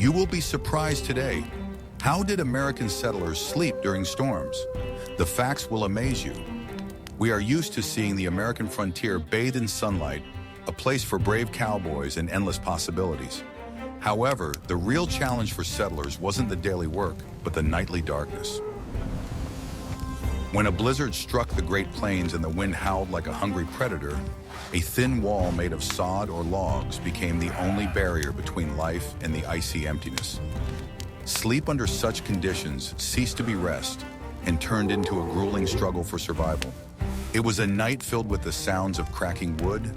You will be surprised today. How did American settlers sleep during storms? The facts will amaze you. We are used to seeing the American frontier bathed in sunlight, a place for brave cowboys and endless possibilities. However, the real challenge for settlers wasn't the daily work, but the nightly darkness. When a blizzard struck the Great Plains and the wind howled like a hungry predator, a thin wall made of sod or logs became the only barrier between life and the icy emptiness. Sleep under such conditions ceased to be rest and turned into a grueling struggle for survival. It was a night filled with the sounds of cracking wood,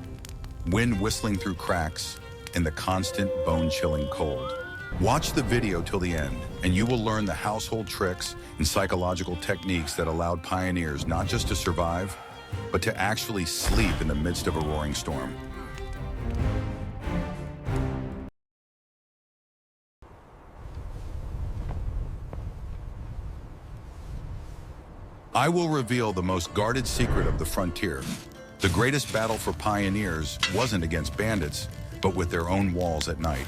wind whistling through cracks, and the constant bone-chilling cold. Watch the video till the end, and you will learn the household tricks and psychological techniques that allowed pioneers not just to survive, but to actually sleep in the midst of a roaring storm. I will reveal the most guarded secret of the frontier. The greatest battle for pioneers wasn't against bandits, but with their own walls at night.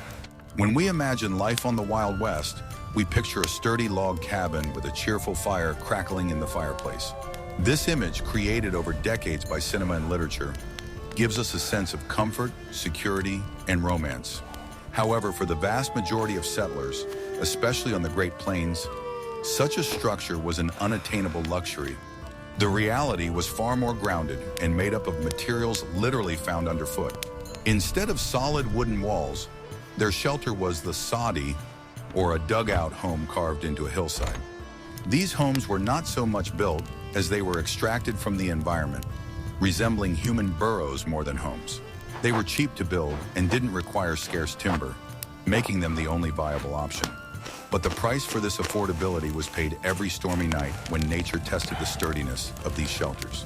When we imagine life on the Wild West, we picture a sturdy log cabin with a cheerful fire crackling in the fireplace. This image, created over decades by cinema and literature, gives us a sense of comfort, security, and romance. However, for the vast majority of settlers, especially on the Great Plains, such a structure was an unattainable luxury. The reality was far more grounded and made up of materials literally found underfoot. Instead of solid wooden walls, their shelter was the soddy, or a dugout home carved into a hillside. These homes were not so much built as they were extracted from the environment, resembling human burrows more than homes. They were cheap to build and didn't require scarce timber, making them the only viable option. But the price for this affordability was paid every stormy night when nature tested the sturdiness of these shelters.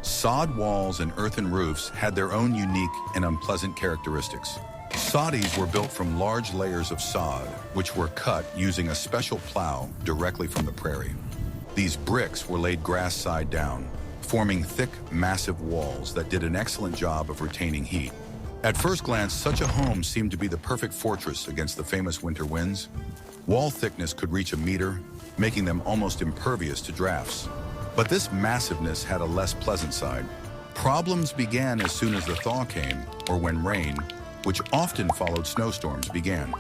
Sod walls and earthen roofs had their own unique and unpleasant characteristics. Soddies were built from large layers of sod, which were cut using a special plow directly from the prairie. These bricks were laid grass side down, forming thick, massive walls that did an excellent job of retaining heat. At first glance, such a home seemed to be the perfect fortress against the famous winter winds. Wall thickness could reach a meter, making them almost impervious to drafts. But this massiveness had a less pleasant side. Problems began as soon as the thaw came, or when rain, which often followed snowstorms, began.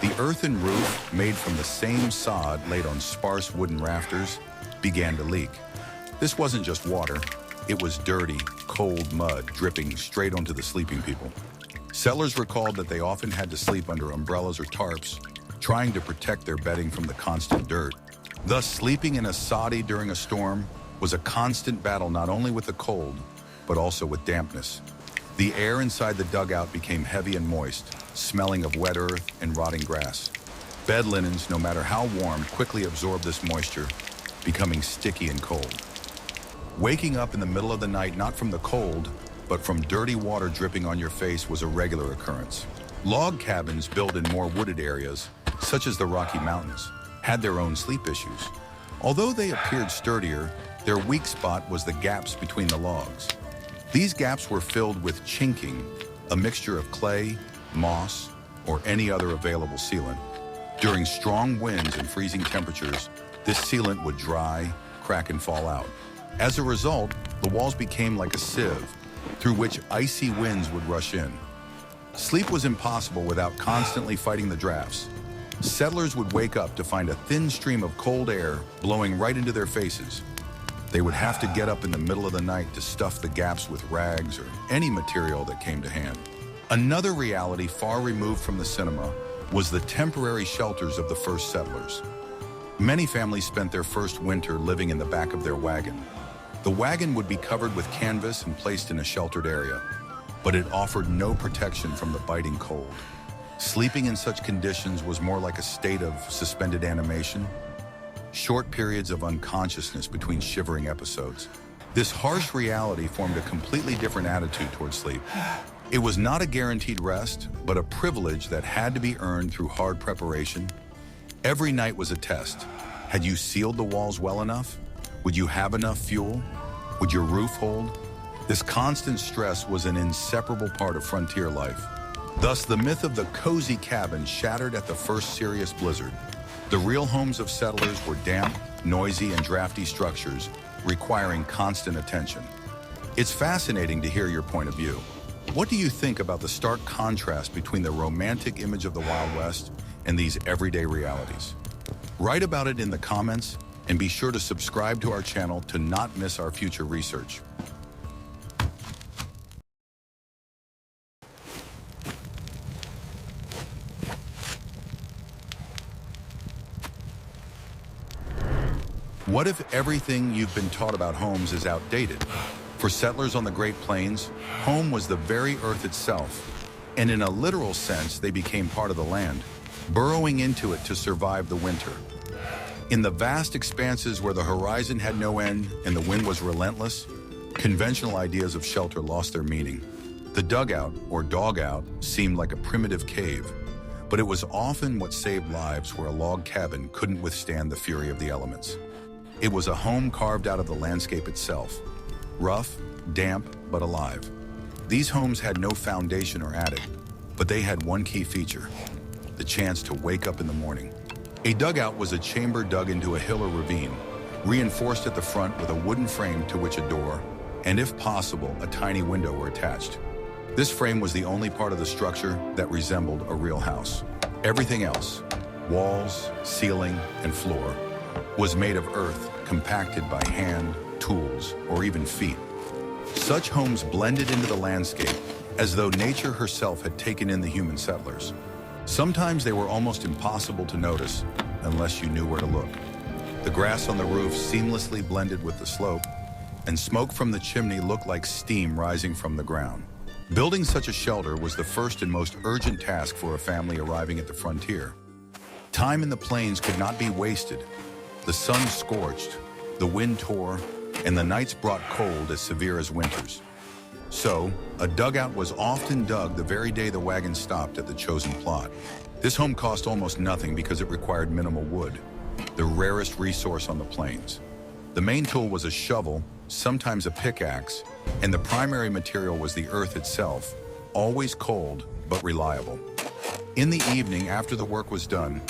The earthen roof, made from the same sod laid on sparse wooden rafters, began to leak. This wasn't just water, it was dirty, cold mud dripping straight onto the sleeping people. Settlers recalled that they often had to sleep under umbrellas or tarps, trying to protect their bedding from the constant dirt. Thus, sleeping in a soddy during a storm was a constant battle not only with the cold, but also with dampness. The air inside the dugout became heavy and moist, smelling of wet earth and rotting grass. Bed linens, no matter how warm, quickly absorbed this moisture, becoming sticky and cold. Waking up in the middle of the night not from the cold, but from dirty water dripping on your face was a regular occurrence. Log cabins built in more wooded areas, such as the Rocky Mountains, had their own sleep issues. Although they appeared sturdier, their weak spot was the gaps between the logs. These gaps were filled with chinking, a mixture of clay, moss, or any other available sealant. During strong winds and freezing temperatures, this sealant would dry, crack, and fall out. As a result, the walls became like a sieve, through which icy winds would rush in. Sleep was impossible without constantly fighting the drafts. Settlers would wake up to find a thin stream of cold air blowing right into their faces. They would have to get up in the middle of the night to stuff the gaps with rags or any material that came to hand. Another reality far removed from the cinema was the temporary shelters of the first settlers. Many families spent their first winter living in the back of their wagon. The wagon would be covered with canvas and placed in a sheltered area, but it offered no protection from the biting cold. Sleeping in such conditions was more like a state of suspended animation, short periods of unconsciousness between shivering episodes. This harsh reality formed a completely different attitude towards sleep. It was not a guaranteed rest, but a privilege that had to be earned through hard preparation. Every night was a test. Had you sealed the walls well enough? Would you have enough fuel? Would your roof hold? This constant stress was an inseparable part of frontier life. Thus, the myth of the cozy cabin shattered at the first serious blizzard. The real homes of settlers were damp, noisy, and drafty structures requiring constant attention. It's fascinating to hear your point of view. What do you think about the stark contrast between the romantic image of the Wild West and these everyday realities? Write about it in the comments, and be sure to subscribe to our channel to not miss our future research. What if everything you've been taught about homes is outdated? For settlers on the Great Plains, home was the very earth itself, and in a literal sense, they became part of the land, burrowing into it to survive the winter. In the vast expanses where the horizon had no end and the wind was relentless, conventional ideas of shelter lost their meaning. The dugout, or dogout, seemed like a primitive cave, but it was often what saved lives where a log cabin couldn't withstand the fury of the elements. It was a home carved out of the landscape itself, rough, damp, but alive. These homes had no foundation or attic, but they had one key feature: the chance to wake up in the morning. A dugout was a chamber dug into a hill or ravine, reinforced at the front with a wooden frame to which a door, and if possible, a tiny window were attached. This frame was the only part of the structure that resembled a real house. Everything else, walls, ceiling, and floor, was made of earth compacted by hand, tools, or even feet. Such homes blended into the landscape as though nature herself had taken in the human settlers. Sometimes they were almost impossible to notice unless you knew where to look. The grass on the roof seamlessly blended with the slope, and smoke from the chimney looked like steam rising from the ground. Building such a shelter was the first and most urgent task for a family arriving at the frontier. Time in the plains could not be wasted. The sun scorched, the wind tore, and the nights brought cold as severe as winters. So, a dugout was often dug the very day the wagon stopped at the chosen plot. This home cost almost nothing because it required minimal wood, the rarest resource on the plains. The main tool was a shovel, sometimes a pickaxe, and the primary material was the earth itself, always cold but reliable. In the evening, after the work was done,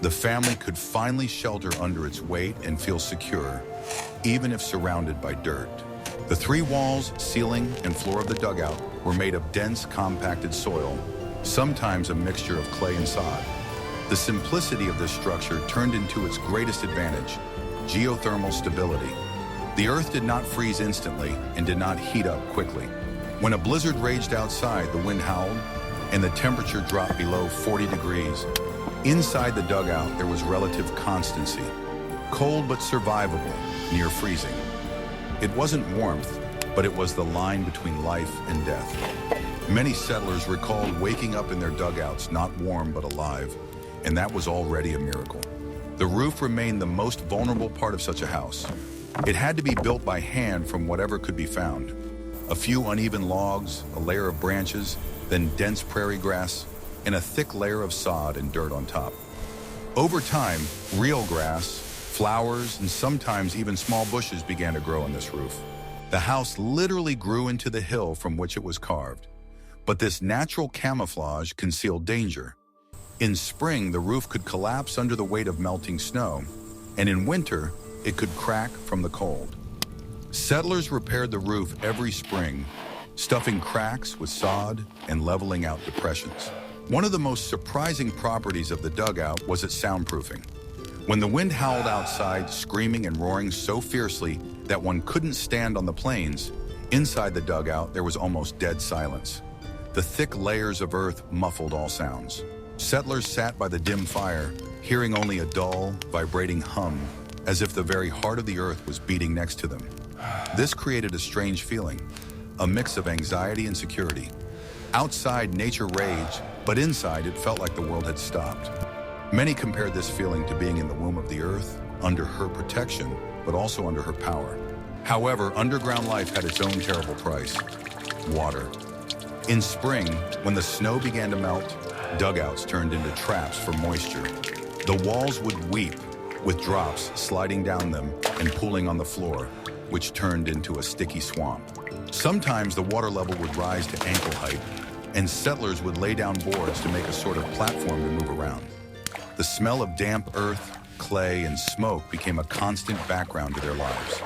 the family could finally shelter under its weight and feel secure, even if surrounded by dirt. The three walls, ceiling, and floor of the dugout were made of dense, compacted soil, sometimes a mixture of clay and sod. The simplicity of this structure turned into its greatest advantage: geothermal stability. The earth did not freeze instantly and did not heat up quickly. When a blizzard raged outside, the wind howled, and the temperature dropped below 40 degrees. Inside the dugout, there was relative constancy, cold but survivable, near freezing. It wasn't warmth, but it was the line between life and death. Many settlers recalled waking up in their dugouts not warm but alive, and that was already a miracle. The roof remained the most vulnerable part of such a house. It had to be built by hand from whatever could be found. A few uneven logs, a layer of branches, then dense prairie grass, and a thick layer of sod and dirt on top. Over time, real grass, flowers, and sometimes even small bushes began to grow on this roof. The house literally grew into the hill from which it was carved. But this natural camouflage concealed danger. In spring, the roof could collapse under the weight of melting snow, and in winter, it could crack from the cold. Settlers repaired the roof every spring, stuffing cracks with sod and leveling out depressions. One of the most surprising properties of the dugout was its soundproofing. When the wind howled outside, screaming and roaring so fiercely that one couldn't stand on the plains, inside the dugout there was almost dead silence. The thick layers of earth muffled all sounds. Settlers sat by the dim fire, hearing only a dull, vibrating hum, as if the very heart of the earth was beating next to them. This created a strange feeling, a mix of anxiety and security. Outside, nature raged, but inside it felt like the world had stopped. Many compared this feeling to being in the womb of the earth, under her protection, but also under her power. However, underground life had its own terrible price: water. In spring, when the snow began to melt, dugouts turned into traps for moisture. The walls would weep, with drops sliding down them and pooling on the floor, which turned into a sticky swamp. Sometimes the water level would rise to ankle height, and settlers would lay down boards to make a sort of platform to move around. The smell of damp earth, clay, and smoke became a constant background to their lives.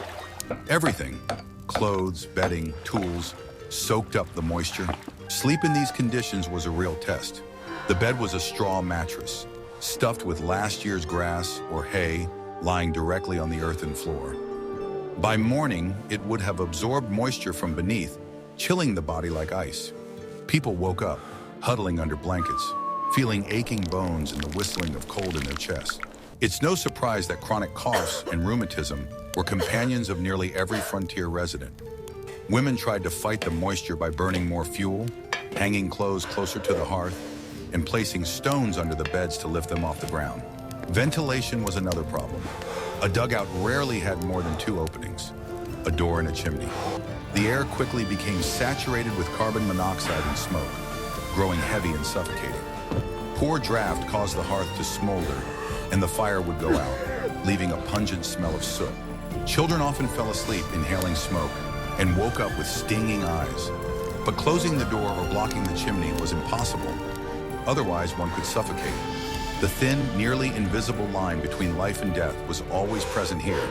Everything, clothes, bedding, tools, soaked up the moisture. Sleep in these conditions was a real test. The bed was a straw mattress, stuffed with last year's grass or hay, lying directly on the earthen floor. By morning, it would have absorbed moisture from beneath, chilling the body like ice. People woke up, huddling under blankets, feeling aching bones and the whistling of cold in their chest. It's no surprise that chronic coughs and rheumatism were companions of nearly every frontier resident. Women tried to fight the moisture by burning more fuel, hanging clothes closer to the hearth, and placing stones under the beds to lift them off the ground. Ventilation was another problem. A dugout rarely had more than 2 openings, a door and a chimney. The air quickly became saturated with carbon monoxide and smoke, growing heavy and suffocating. Poor draft caused the hearth to smolder, and the fire would go out, leaving a pungent smell of soot. Children often fell asleep inhaling smoke and woke up with stinging eyes. But closing the door or blocking the chimney was impossible. Otherwise, one could suffocate. The thin, nearly invisible line between life and death was always present here.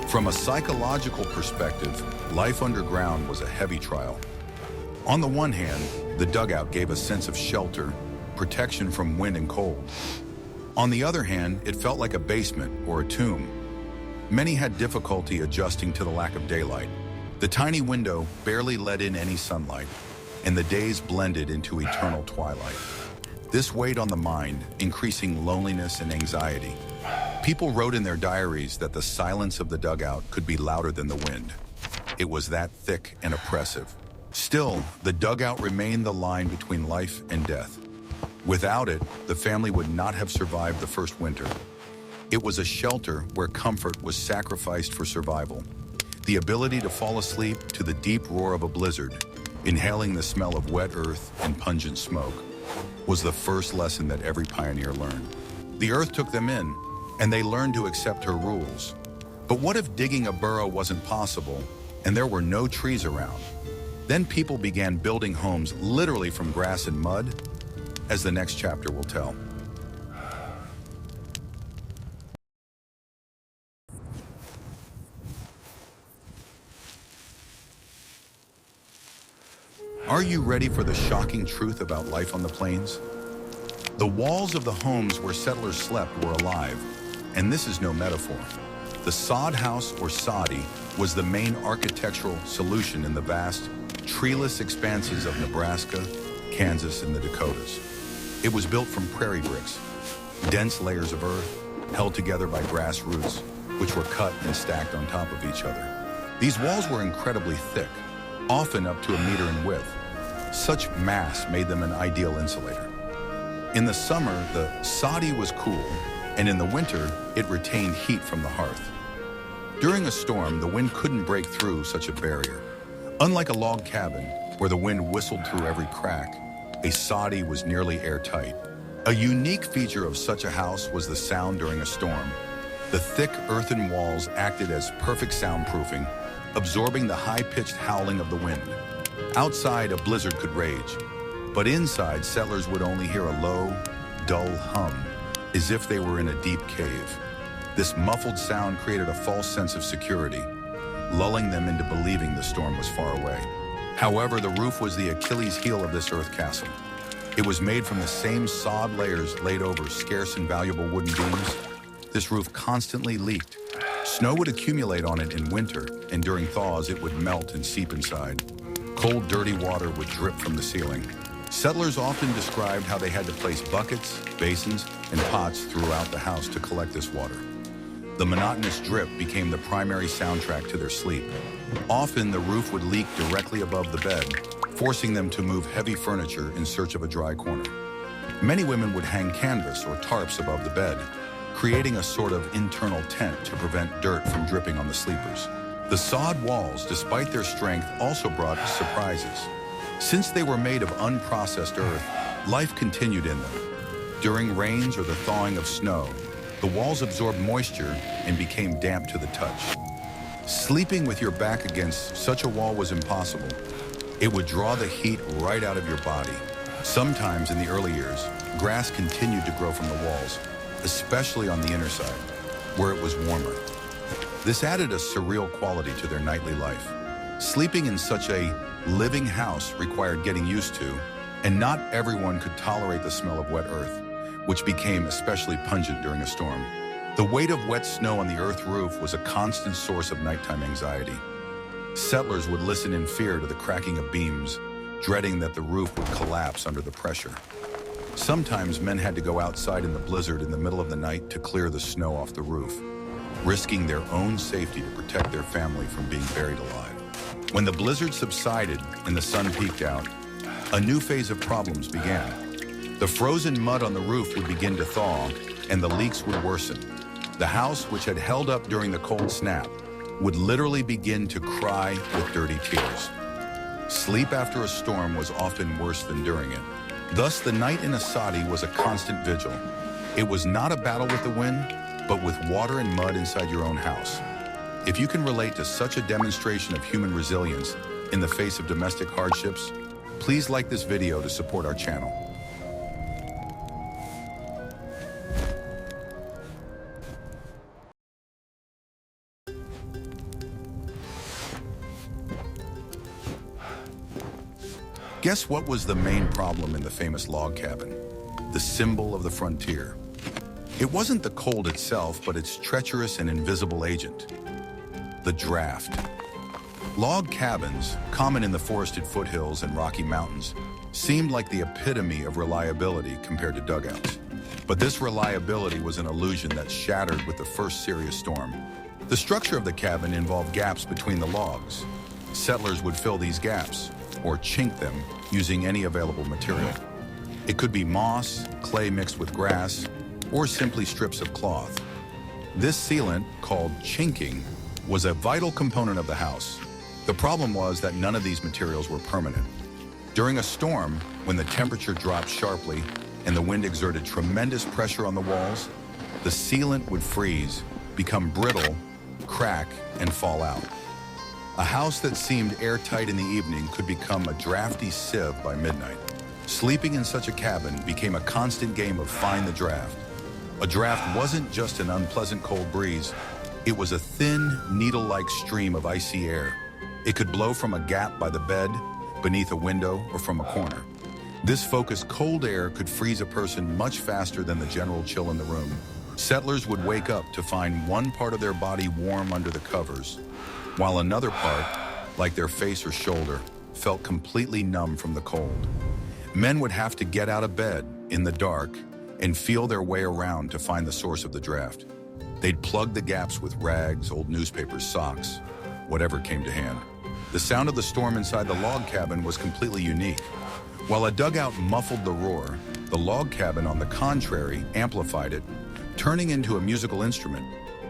From a psychological perspective, life underground was a heavy trial. On the one hand, the dugout gave a sense of shelter, protection from wind and cold. On the other hand, it felt like a basement or a tomb. Many had difficulty adjusting to the lack of daylight. The tiny window barely let in any sunlight, and the days blended into eternal twilight. This weighed on the mind, increasing loneliness and anxiety. People wrote in their diaries that the silence of the dugout could be louder than the wind. It was that thick and oppressive. Still, the dugout remained the line between life and death. Without it, the family would not have survived the first winter. It was a shelter where comfort was sacrificed for survival. The ability to fall asleep to the deep roar of a blizzard, inhaling the smell of wet earth and pungent smoke, was the first lesson that every pioneer learned. The earth took them in, and they learned to accept her rules. But what if digging a burrow wasn't possible, and there were no trees around? Then people began building homes literally from grass and mud, as the next chapter will tell. Are you ready for the shocking truth about life on the plains? The walls of the homes where settlers slept were alive, and this is no metaphor. The sod house or soddy was the main architectural solution in the vast, treeless expanses of Nebraska, Kansas, and the Dakotas. It was built from prairie bricks, dense layers of earth held together by grass roots, which were cut and stacked on top of each other. These walls were incredibly thick, often up to 1 meter in width. Such mass made them an ideal insulator. In the summer, the soddy was cool, and in the winter, it retained heat from the hearth. During a storm, the wind couldn't break through such a barrier. Unlike a log cabin, where the wind whistled through every crack, a soddy was nearly airtight. A unique feature of such a house was the sound during a storm. The thick earthen walls acted as perfect soundproofing, absorbing the high-pitched howling of the wind. Outside, a blizzard could rage, but inside, settlers would only hear a low, dull hum, as if they were in a deep cave. This muffled sound created a false sense of security, lulling them into believing the storm was far away. However, the roof was the Achilles heel of this earth castle. It was made from the same sod layers laid over scarce and valuable wooden beams. This roof constantly leaked. Snow would accumulate on it in winter, and during thaws, it would melt and seep inside. Cold, dirty water would drip from the ceiling. Settlers often described how they had to place buckets, basins, and pots throughout the house to collect this water. The monotonous drip became the primary soundtrack to their sleep. Often, the roof would leak directly above the bed, forcing them to move heavy furniture in search of a dry corner. Many women would hang canvas or tarps above the bed, creating a sort of internal tent to prevent dirt from dripping on the sleepers. The sod walls, despite their strength, also brought surprises. Since they were made of unprocessed earth, life continued in them. During rains or the thawing of snow, the walls absorbed moisture and became damp to the touch. Sleeping with your back against such a wall was impossible. It would draw the heat right out of your body, Sometimes in the early years, grass continued to grow from the walls, especially on the inner side, where it was warmer. This added a surreal quality to their nightly life. Sleeping in such a living house required getting used to, and not everyone could tolerate the smell of wet earth, which became especially pungent during a storm. The weight of wet snow on the earth roof was a constant source of nighttime anxiety. Settlers would listen in fear to the cracking of beams, dreading that the roof would collapse under the pressure. Sometimes men had to go outside in the blizzard in the middle of the night to clear the snow off the roof, risking their own safety to protect their family from being buried alive. When the blizzard subsided and the sun peeked out, a new phase of problems began. The frozen mud on the roof would begin to thaw, and the leaks would worsen. The house, which had held up during the cold snap, would literally begin to cry with dirty tears. Sleep after a storm was often worse than during it. Thus, the night in a soddy was a constant vigil. It was not a battle with the wind, but with water and mud inside your own house. If you can relate to such a demonstration of human resilience in the face of domestic hardships, please like this video to support our channel. Guess what was the main problem in the famous log cabin? The symbol of the frontier. It wasn't the cold itself, but its treacherous and invisible agent, the draft. Log cabins, common in the forested foothills and Rocky Mountains, seemed like the epitome of reliability compared to dugouts. But this reliability was an illusion that shattered with the first serious storm. The structure of the cabin involved gaps between the logs. Settlers would fill these gaps, or chink them, using any available material. It could be moss, clay mixed with grass, or simply strips of cloth. This sealant, called chinking, was a vital component of the house. The problem was that none of these materials were permanent. During a storm, when the temperature dropped sharply and the wind exerted tremendous pressure on the walls, the sealant would freeze, become brittle, crack, and fall out. A house that seemed airtight in the evening could become a drafty sieve by midnight. Sleeping in such a cabin became a constant game of find the draft. A draft wasn't just an unpleasant cold breeze, it was a thin, needle-like stream of icy air. It could blow from a gap by the bed, beneath a window, or from a corner. This focused cold air could freeze a person much faster than the general chill in the room. Settlers would wake up to find one part of their body warm under the covers, while another part, like their face or shoulder, felt completely numb from the cold. Men would have to get out of bed in the dark and feel their way around to find the source of the draft. They'd plug the gaps with rags, old newspapers, socks, whatever came to hand. The sound of the storm inside the log cabin was completely unique. While a dugout muffled the roar, the log cabin, on the contrary, amplified it, turning into a musical instrument.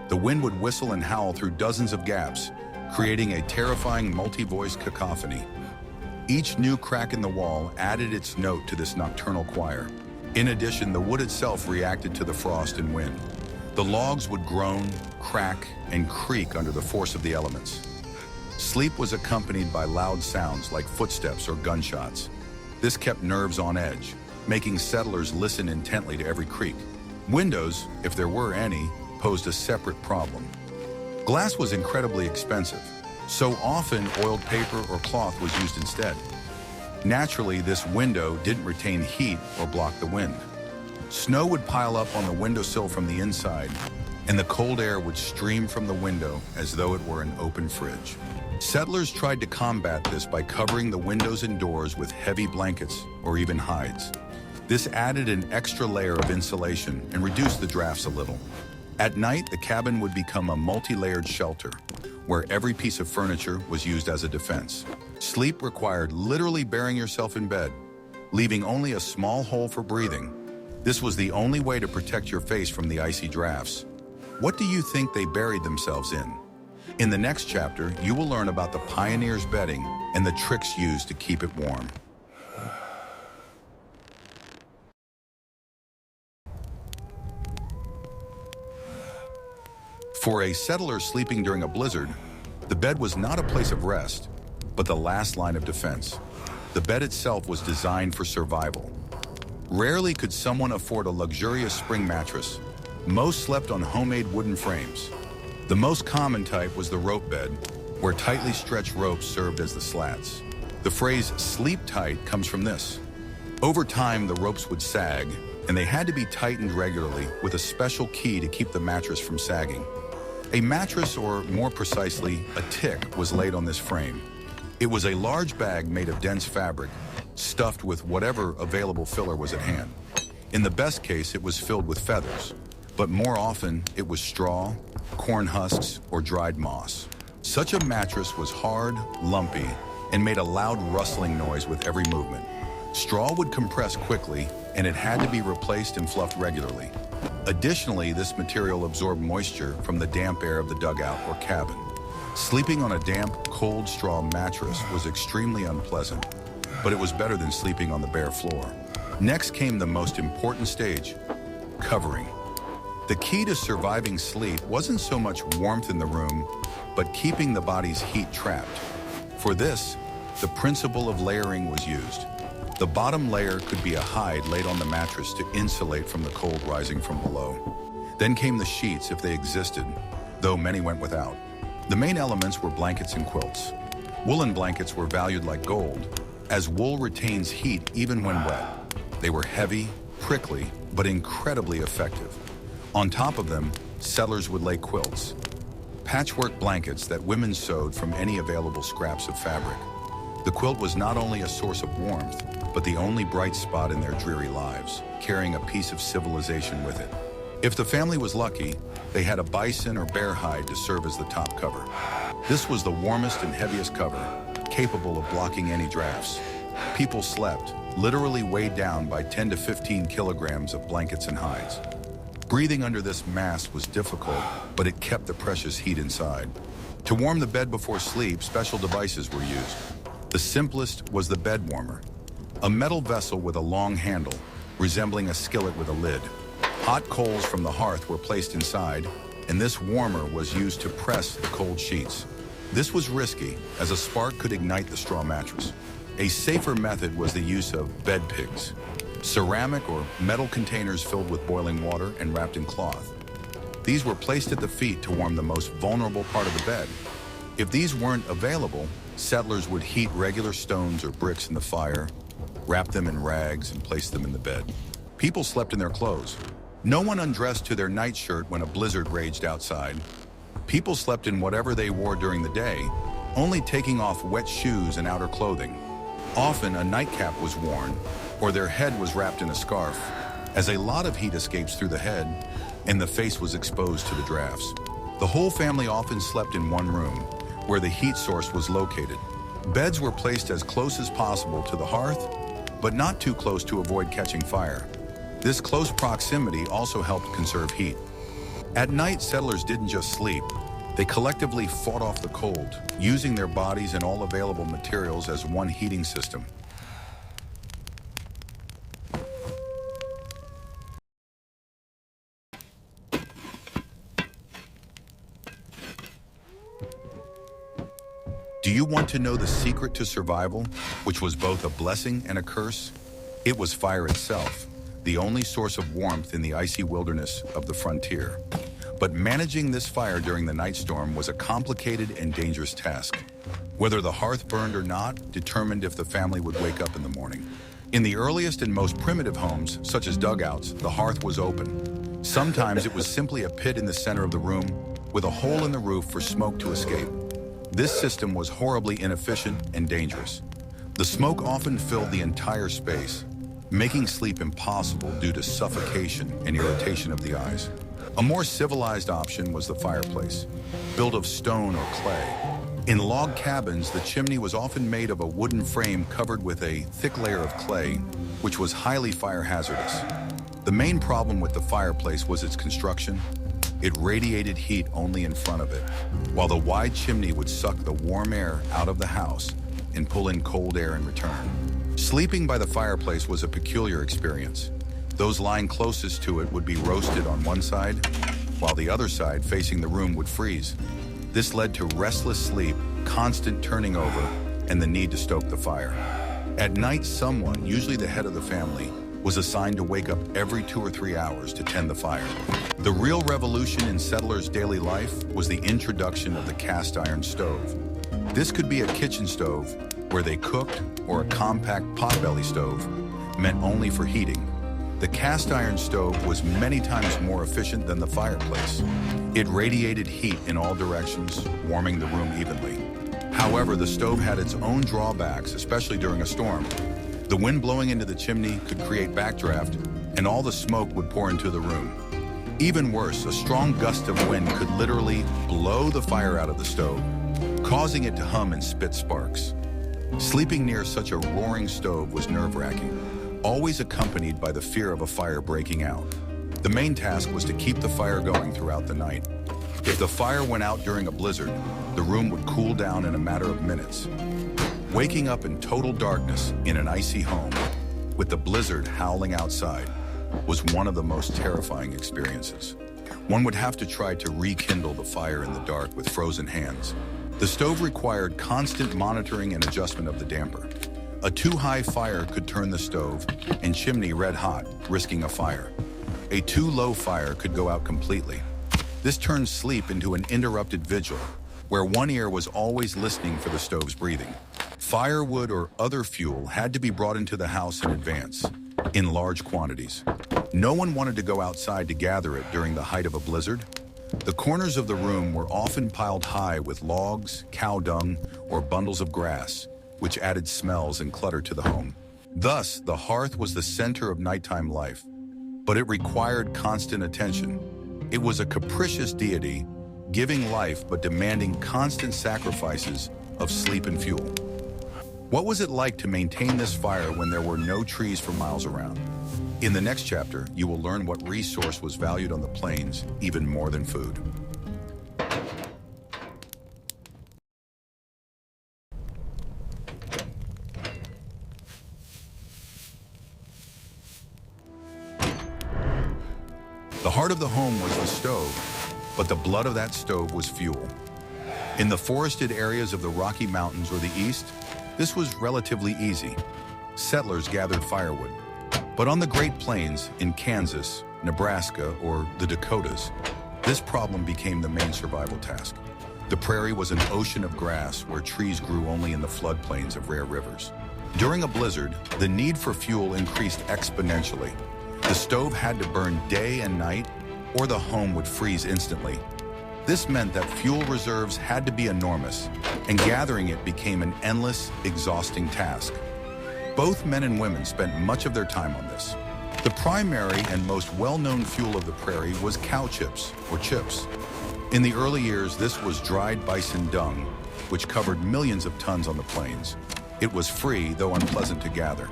The wind would whistle and howl through dozens of gaps, creating a terrifying multi-voice cacophony. Each new crack in the wall added its note to this nocturnal choir. In addition, the wood itself reacted to the frost and wind. The logs would groan, crack, and creak under the force of the elements. Sleep was accompanied by loud sounds like footsteps or gunshots. This kept nerves on edge, making settlers listen intently to every creak. Windows, if there were any, posed a separate problem. Glass was incredibly expensive, so often oiled paper or cloth was used instead. Naturally, this window didn't retain heat or block the wind. Snow would pile up on the windowsill from the inside, and the cold air would stream from the window as though it were an open fridge. Settlers tried to combat this by covering the windows and doors with heavy blankets or even hides. This added an extra layer of insulation and reduced the drafts a little. At night, the cabin would become a multi-layered shelter, where every piece of furniture was used as a defense. Sleep required literally burying yourself in bed, leaving only a small hole for breathing. This was the only way to protect your face from the icy drafts. What do you think they buried themselves in? In the next chapter, you will learn about the pioneers' bedding and the tricks used to keep it warm. For a settler sleeping during a blizzard, the bed was not a place of rest, but the last line of defense. The bed itself was designed for survival. Rarely could someone afford a luxurious spring mattress. Most slept on homemade wooden frames. The most common type was the rope bed, where tightly stretched ropes served as the slats. The phrase "sleep tight" comes from this. Over time, the ropes would sag, and they had to be tightened regularly with a special key to keep the mattress from sagging. A mattress, or more precisely, a tick, was laid on this frame. It was a large bag made of dense fabric, stuffed with whatever available filler was at hand. In the best case, it was filled with feathers, but more often it was straw, corn husks, or dried moss. Such a mattress was hard, lumpy, and made a loud rustling noise with every movement. Straw would compress quickly, and it had to be replaced and fluffed regularly. Additionally, this material absorbed moisture from the damp air of the dugout or cabin. Sleeping on a damp, cold straw mattress was extremely unpleasant, but it was better than sleeping on the bare floor. Next came the most important stage: covering. The key to surviving sleep wasn't so much warmth in the room, but keeping the body's heat trapped. For this, the principle of layering was used. The bottom layer could be a hide laid on the mattress to insulate from the cold rising from below. Then came the sheets if they existed, though many went without. The main elements were blankets and quilts. Woolen blankets were valued like gold, as wool retains heat even when wet. They were heavy, prickly, but incredibly effective. On top of them, settlers would lay quilts, patchwork blankets that women sewed from any available scraps of fabric. The quilt was not only a source of warmth, but the only bright spot in their dreary lives, carrying a piece of civilization with it. If the family was lucky, they had a bison or bear hide to serve as the top cover. This was the warmest and heaviest cover, capable of blocking any drafts. People slept, literally weighed down by 10 to 15 kilograms of blankets and hides. Breathing under this mass was difficult, but it kept the precious heat inside. To warm the bed before sleep, special devices were used. The simplest was the bed warmer, a metal vessel with a long handle, resembling a skillet with a lid. Hot coals from the hearth were placed inside, and this warmer was used to press the cold sheets. This was risky, as a spark could ignite the straw mattress. A safer method was the use of bed pigs, ceramic or metal containers filled with boiling water and wrapped in cloth. These were placed at the feet to warm the most vulnerable part of the bed. If these weren't available, settlers would heat regular stones or bricks in the fire, wrap them in rags, and place them in the bed. People slept in their clothes. No one undressed to their nightshirt when a blizzard raged outside. People slept in whatever they wore during the day, only taking off wet shoes and outer clothing. Often a nightcap was worn, or their head was wrapped in a scarf, as a lot of heat escapes through the head, and the face was exposed to the drafts. The whole family often slept in one room, where the heat source was located. Beds were placed as close as possible to the hearth, but not too close to avoid catching fire. This close proximity also helped conserve heat. At night, settlers didn't just sleep. They collectively fought off the cold, using their bodies and all available materials as one heating system. Do you want to know the secret to survival, which was both a blessing and a curse? It was fire itself, the only source of warmth in the icy wilderness of the frontier. But managing this fire during the night storm was a complicated and dangerous task. Whether the hearth burned or not determined if the family would wake up in the morning. In the earliest and most primitive homes, such as dugouts, the hearth was open. Sometimes it was simply a pit in the center of the room with a hole in the roof for smoke to escape. This system was horribly inefficient and dangerous. The smoke often filled the entire space, making sleep impossible due to suffocation and irritation of the eyes. A more civilized option was the fireplace, built of stone or clay. In log cabins, the chimney was often made of a wooden frame covered with a thick layer of clay, which was highly fire hazardous. The main problem with the fireplace was its construction. It radiated heat only in front of it, while the wide chimney would suck the warm air out of the house and pull in cold air in return. Sleeping by the fireplace was a peculiar experience. Those lying closest to it would be roasted on one side, while the other side facing the room would freeze. This led to restless sleep, constant turning over, and the need to stoke the fire. At night, someone, usually the head of the family, was assigned to wake up every 2 or 3 hours to tend the fire. The real revolution in settlers' daily life was the introduction of the cast iron stove. This could be a kitchen stove where they cooked, or a compact potbelly stove meant only for heating. The cast iron stove was many times more efficient than the fireplace. It radiated heat in all directions, warming the room evenly. However, the stove had its own drawbacks, especially during a storm. The wind blowing into the chimney could create backdraft, and all the smoke would pour into the room. Even worse, a strong gust of wind could literally blow the fire out of the stove, causing it to hum and spit sparks. Sleeping near such a roaring stove was nerve-wracking, always accompanied by the fear of a fire breaking out. The main task was to keep the fire going throughout the night. If the fire went out during a blizzard, the room would cool down in a matter of minutes. Waking up in total darkness in an icy home, with the blizzard howling outside, was one of the most terrifying experiences. One would have to try to rekindle the fire in the dark with frozen hands. The stove required constant monitoring and adjustment of the damper. A too-high fire could turn the stove and chimney red hot, risking a fire. A too-low fire could go out completely. This turned sleep into an interrupted vigil, where one ear was always listening for the stove's breathing. Firewood or other fuel had to be brought into the house in advance, in large quantities. No one wanted to go outside to gather it during the height of a blizzard. The corners of the room were often piled high with logs, cow dung, or bundles of grass, which added smells and clutter to the home. Thus, the hearth was the center of nighttime life, but it required constant attention. It was a capricious deity, giving life but demanding constant sacrifices of sleep and fuel. What was it like to maintain this fire when there were no trees for miles around? In the next chapter, you will learn what resource was valued on the plains even more than food. The heart of the home was the stove, but the blood of that stove was fuel. In the forested areas of the Rocky Mountains or the East, this was relatively easy. Settlers gathered firewood. But on the Great Plains in Kansas, Nebraska, or the Dakotas, this problem became the main survival task. The prairie was an ocean of grass where trees grew only in the floodplains of rare rivers. During a blizzard, the need for fuel increased exponentially. The stove had to burn day and night, or the home would freeze instantly. This meant that fuel reserves had to be enormous, and gathering it became an endless, exhausting task. Both men and women spent much of their time on this. The primary and most well-known fuel of the prairie was cow chips, or chips. In the early years, this was dried bison dung, which covered millions of tons on the plains. It was free, though unpleasant to gather.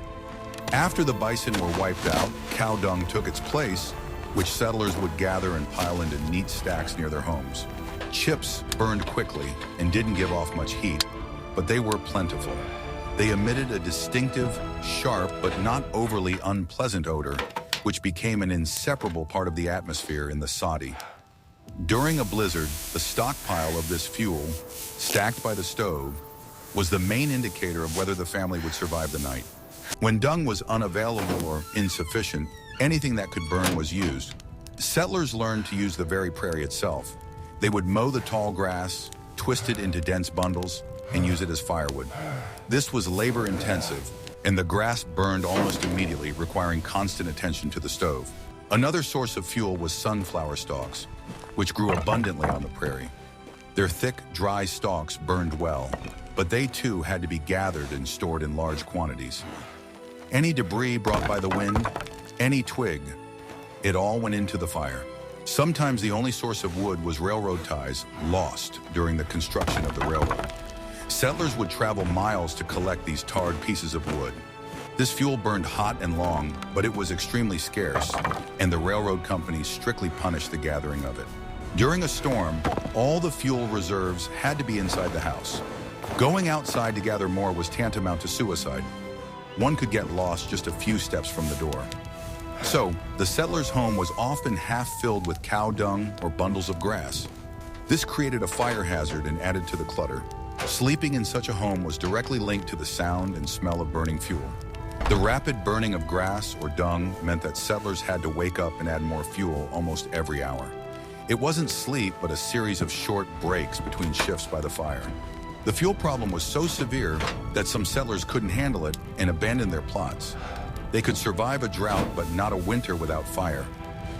After the bison were wiped out, cow dung took its place, which settlers would gather and pile into neat stacks near their homes. Chips burned quickly and didn't give off much heat, but they were plentiful. They emitted a distinctive, sharp, but not overly unpleasant odor, which became an inseparable part of the atmosphere in the soddy. During a blizzard, the stockpile of this fuel, stacked by the stove, was the main indicator of whether the family would survive the night. When dung was unavailable or insufficient, anything that could burn was used. Settlers learned to use the very prairie itself. They would mow the tall grass, twist it into dense bundles, and use it as firewood. This was labor-intensive, and the grass burned almost immediately, requiring constant attention to the stove. Another source of fuel was sunflower stalks, which grew abundantly on the prairie. Their thick, dry stalks burned well, but they too had to be gathered and stored in large quantities. Any debris brought by the wind, any twig, it all went into the fire. Sometimes the only source of wood was railroad ties, lost during the construction of the railroad. Settlers would travel miles to collect these tarred pieces of wood. This fuel burned hot and long, but it was extremely scarce, and the railroad companies strictly punished the gathering of it. During a storm, all the fuel reserves had to be inside the house. Going outside to gather more was tantamount to suicide. One could get lost just a few steps from the door. So, the settler's home was often half filled with cow dung or bundles of grass. This created a fire hazard and added to the clutter. Sleeping in such a home was directly linked to the sound and smell of burning fuel. The rapid burning of grass or dung meant that settlers had to wake up and add more fuel almost every hour. It wasn't sleep, but a series of short breaks between shifts by the fire. The fuel problem was so severe that some settlers couldn't handle it and abandoned their plots. They could survive a drought, but not a winter without fire.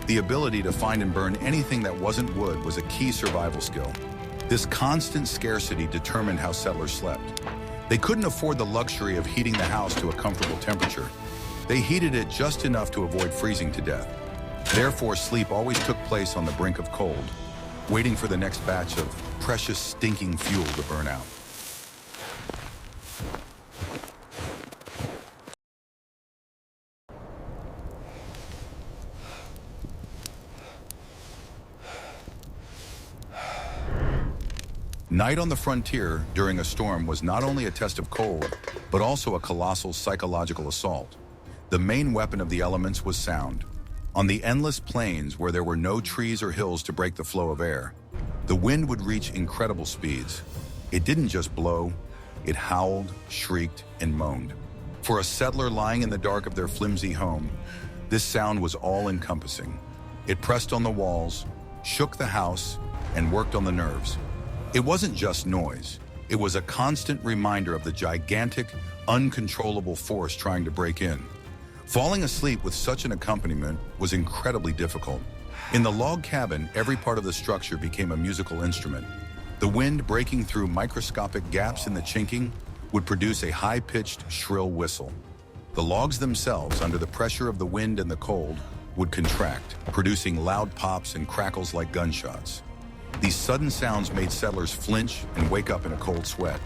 The ability to find and burn anything that wasn't wood was a key survival skill. This constant scarcity determined how settlers slept. They couldn't afford the luxury of heating the house to a comfortable temperature. They heated it just enough to avoid freezing to death. Therefore, sleep always took place on the brink of cold, waiting for the next batch of precious, stinking fuel to burn out. Night on the frontier during a storm was not only a test of cold, but also a colossal psychological assault. The main weapon of the elements was sound. On the endless plains where there were no trees or hills to break the flow of air, the wind would reach incredible speeds. It didn't just blow, it howled, shrieked, and moaned. For a settler lying in the dark of their flimsy home, this sound was all-encompassing. It pressed on the walls, shook the house, and worked on the nerves. It wasn't just noise. It was a constant reminder of the gigantic, uncontrollable force trying to break in. Falling asleep with such an accompaniment was incredibly difficult. In the log cabin, every part of the structure became a musical instrument. The wind breaking through microscopic gaps in the chinking would produce a high-pitched, shrill whistle. The logs themselves, under the pressure of the wind and the cold, would contract, producing loud pops and crackles like gunshots. These sudden sounds made settlers flinch and wake up in a cold sweat.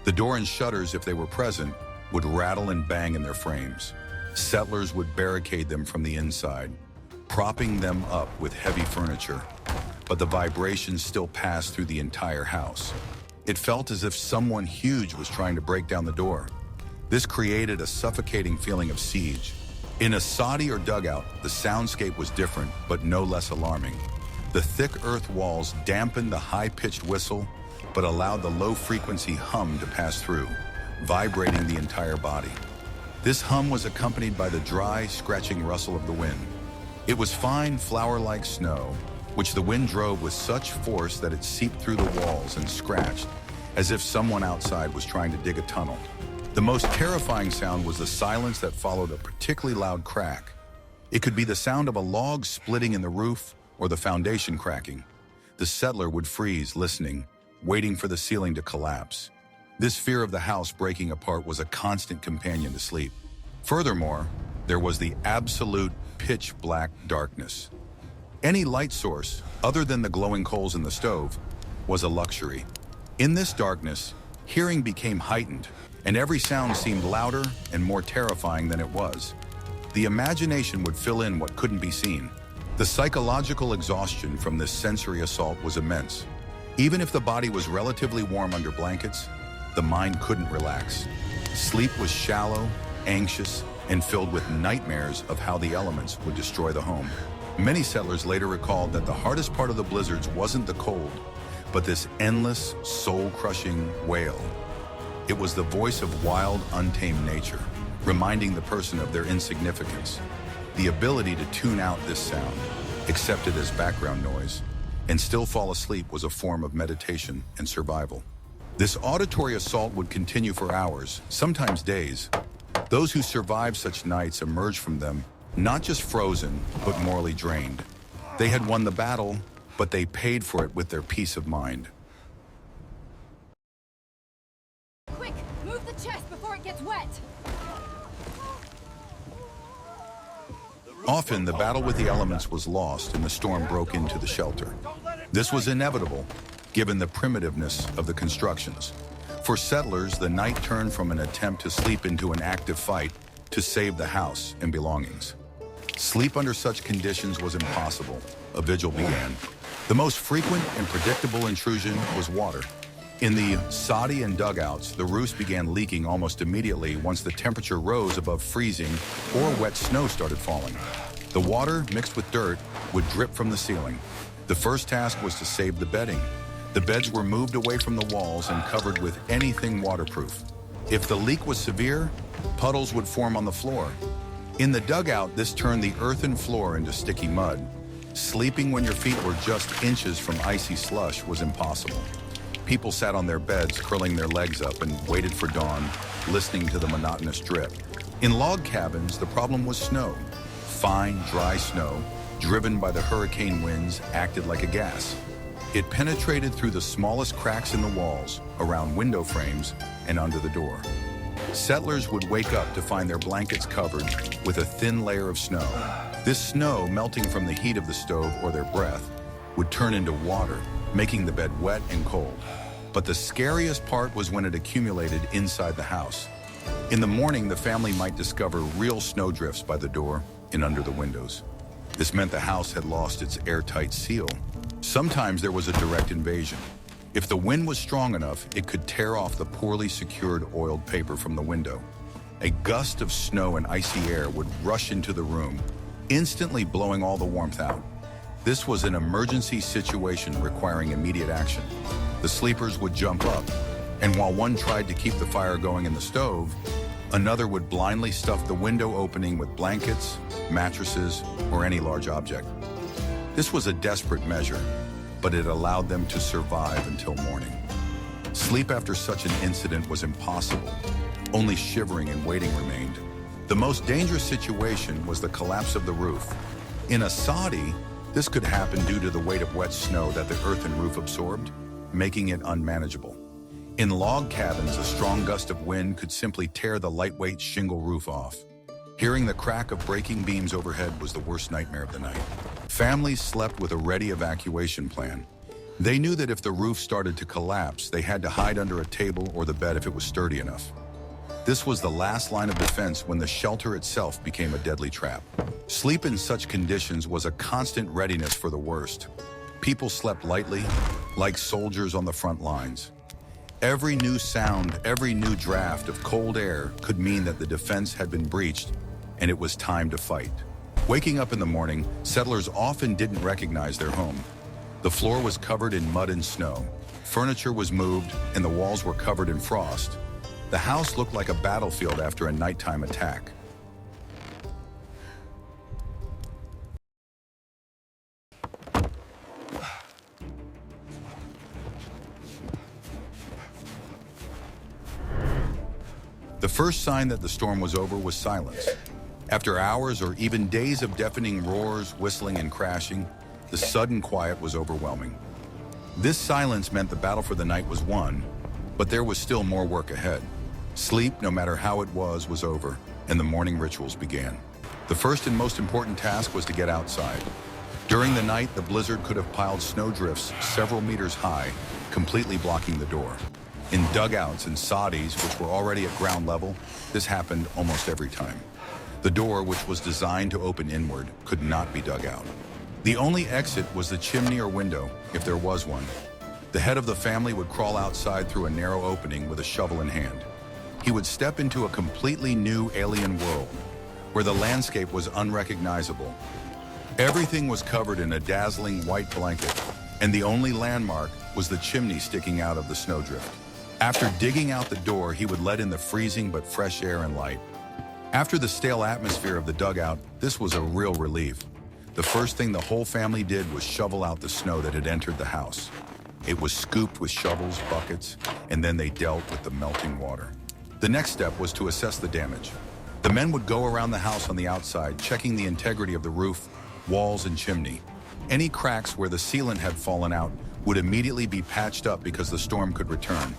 The door and shutters, if they were present, would rattle and bang in their frames. Settlers would barricade them from the inside, propping them up with heavy furniture. But the vibrations still passed through the entire house. It felt as if someone huge was trying to break down the door. This created a suffocating feeling of siege. In a soddy or dugout, the soundscape was different, but no less alarming. The thick earth walls dampened the high-pitched whistle, but allowed the low-frequency hum to pass through, vibrating the entire body. This hum was accompanied by the dry, scratching rustle of the wind. It was fine, flour-like snow, which the wind drove with such force that it seeped through the walls and scratched, as if someone outside was trying to dig a tunnel. The most terrifying sound was the silence that followed a particularly loud crack. It could be the sound of a log splitting in the roof, or the foundation cracking. The settler would freeze, listening, waiting for the ceiling to collapse. This fear of the house breaking apart was a constant companion to sleep. Furthermore, there was the absolute pitch-black darkness. Any light source, other than the glowing coals in the stove, was a luxury. In this darkness, hearing became heightened, and every sound seemed louder and more terrifying than it was. The imagination would fill in what couldn't be seen. The psychological exhaustion from this sensory assault was immense. Even if the body was relatively warm under blankets, the mind couldn't relax. Sleep was shallow, anxious, and filled with nightmares of how the elements would destroy the home. Many settlers later recalled that the hardest part of the blizzards wasn't the cold, but this endless, soul-crushing wail. It was the voice of wild, untamed nature, reminding the person of their insignificance. The ability to tune out this sound, accept it as background noise, and still fall asleep was a form of meditation and survival. This auditory assault would continue for hours, sometimes days. Those who survived such nights emerged from them not just frozen, but morally drained. They had won the battle, but they paid for it with their peace of mind. Quick, move the chest before it gets wet! Often, the battle with the elements was lost and the storm broke into the shelter. This was inevitable, given the primitiveness of the constructions. For settlers, the night turned from an attempt to sleep into an active fight to save the house and belongings. Sleep under such conditions was impossible. A vigil began. The most frequent and predictable intrusion was water. In the soddy and dugouts, the roofs began leaking almost immediately once the temperature rose above freezing or wet snow started falling. The water, mixed with dirt, would drip from the ceiling. The first task was to save the bedding. The beds were moved away from the walls and covered with anything waterproof. If the leak was severe, puddles would form on the floor. In the dugout, this turned the earthen floor into sticky mud. Sleeping when your feet were just inches from icy slush was impossible. People sat on their beds, curling their legs up, and waited for dawn, listening to the monotonous drip. In log cabins, the problem was snow. Fine, dry snow, driven by the hurricane winds, acted like a gas. It penetrated through the smallest cracks in the walls, around window frames, and under the door. Settlers would wake up to find their blankets covered with a thin layer of snow. This snow, melting from the heat of the stove or their breath, would turn into water, making the bed wet and cold. But the scariest part was when it accumulated inside the house. In the morning, the family might discover real snowdrifts by the door and under the windows. This meant the house had lost its airtight seal. Sometimes there was a direct invasion. If the wind was strong enough, it could tear off the poorly secured oiled paper from the window. A gust of snow and icy air would rush into the room, instantly blowing all the warmth out. This was an emergency situation requiring immediate action. The sleepers would jump up, and while one tried to keep the fire going in the stove, another would blindly stuff the window opening with blankets, mattresses, or any large object. This was a desperate measure, but it allowed them to survive until morning. Sleep after such an incident was impossible. Only shivering and waiting remained. The most dangerous situation was the collapse of the roof. In a soddy, this could happen due to the weight of wet snow that the earthen roof absorbed, making it unmanageable. In log cabins, a strong gust of wind could simply tear the lightweight shingle roof off. Hearing the crack of breaking beams overhead was the worst nightmare of the night. Families slept with a ready evacuation plan. They knew that if the roof started to collapse, they had to hide under a table or the bed if it was sturdy enough. This was the last line of defense when the shelter itself became a deadly trap. Sleep in such conditions was a constant readiness for the worst. People slept lightly, like soldiers on the front lines. Every new sound, every new draft of cold air could mean that the defense had been breached and it was time to fight. Waking up in the morning, settlers often didn't recognize their home. The floor was covered in mud and snow. Furniture was moved and the walls were covered in frost. The house looked like a battlefield after a nighttime attack. The first sign that the storm was over was silence. After hours or even days of deafening roars, whistling, and crashing, the sudden quiet was overwhelming. This silence meant the battle for the night was won, but there was still more work ahead. Sleep, no matter how it was over, and the morning rituals began. The first and most important task was to get outside. During the night, the blizzard could have piled snowdrifts several meters high, completely blocking the door. In dugouts and soddies, which were already at ground level, this happened almost every time. The door, which was designed to open inward, could not be dug out. The only exit was the chimney or window, if there was one. The head of the family would crawl outside through a narrow opening with a shovel in hand. He would step into a completely new alien world, where the landscape was unrecognizable. Everything was covered in a dazzling white blanket, and the only landmark was the chimney sticking out of the snowdrift. After digging out the door, he would let in the freezing but fresh air and light. After the stale atmosphere of the dugout, this was a real relief. The first thing the whole family did was shovel out the snow that had entered the house. It was scooped with shovels, buckets, and then they dealt with the melting water. The next step was to assess the damage. The men would go around the house on the outside, checking the integrity of the roof, walls, and chimney. Any cracks where the sealant had fallen out would immediately be patched up because the storm could return.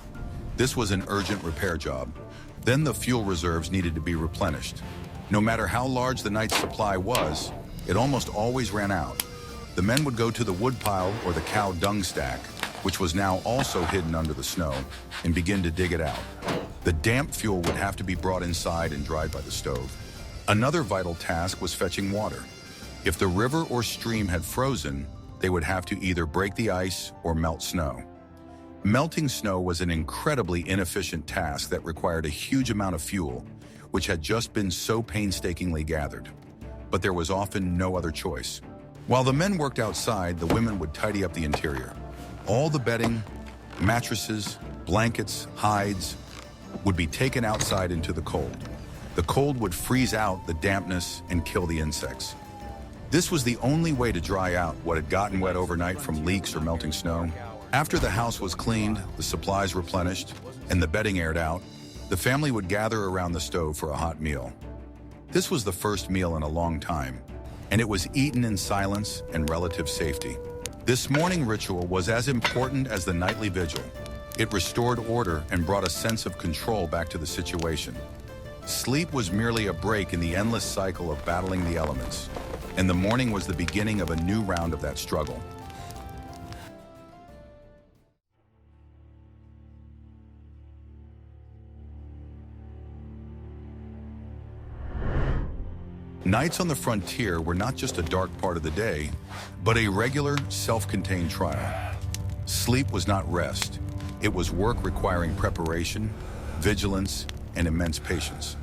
This was an urgent repair job. Then the fuel reserves needed to be replenished. No matter how large the night's supply was, it almost always ran out. The men would go to the woodpile or the cow dung stack, which was now also hidden under the snow, and begin to dig it out. The damp fuel would have to be brought inside and dried by the stove. Another vital task was fetching water. If the river or stream had frozen, they would have to either break the ice or melt snow. Melting snow was an incredibly inefficient task that required a huge amount of fuel, which had just been so painstakingly gathered. But there was often no other choice. While the men worked outside, the women would tidy up the interior. All the bedding, mattresses, blankets, hides would be taken outside into the cold. The cold would freeze out the dampness and kill the insects. This was the only way to dry out what had gotten wet overnight from leaks or melting snow. After the house was cleaned, the supplies replenished, and the bedding aired out, the family would gather around the stove for a hot meal. This was the first meal in a long time, and it was eaten in silence and relative safety. This morning ritual was as important as the nightly vigil. It restored order and brought a sense of control back to the situation. Sleep was merely a break in the endless cycle of battling the elements, and the morning was the beginning of a new round of that struggle. Nights on the frontier were not just a dark part of the day, but a regular, self-contained trial. Sleep was not rest. It was work requiring preparation, vigilance, and immense patience.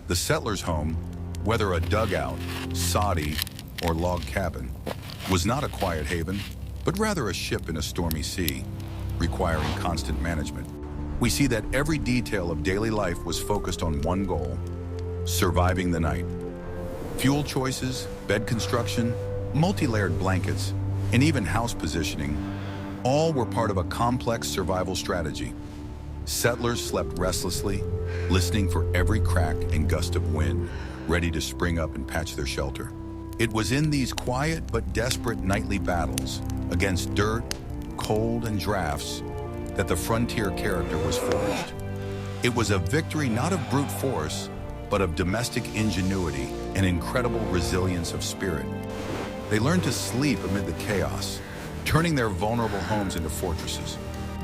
The settler's home, whether a dugout, soddy, or log cabin, was not a quiet haven, but rather a ship in a stormy sea, requiring constant management. We see that every detail of daily life was focused on one goal: surviving the night. Fuel choices, bed construction, multi-layered blankets, and even house positioning, all were part of a complex survival strategy. Settlers slept restlessly, listening for every crack and gust of wind, ready to spring up and patch their shelter. It was in these quiet but desperate nightly battles against dirt, cold, and drafts that the frontier character was forged. It was a victory not of brute force, but of domestic ingenuity and incredible resilience of spirit. They learned to sleep amid the chaos, turning their vulnerable homes into fortresses.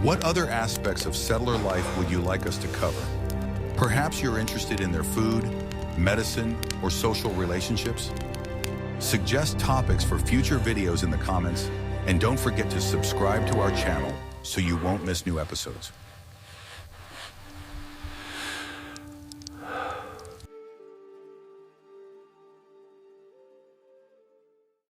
What other aspects of settler life would you like us to cover? Perhaps you're interested in their food, medicine, or social relationships? Suggest topics for future videos in the comments, and don't forget to subscribe to our channel so you won't miss new episodes.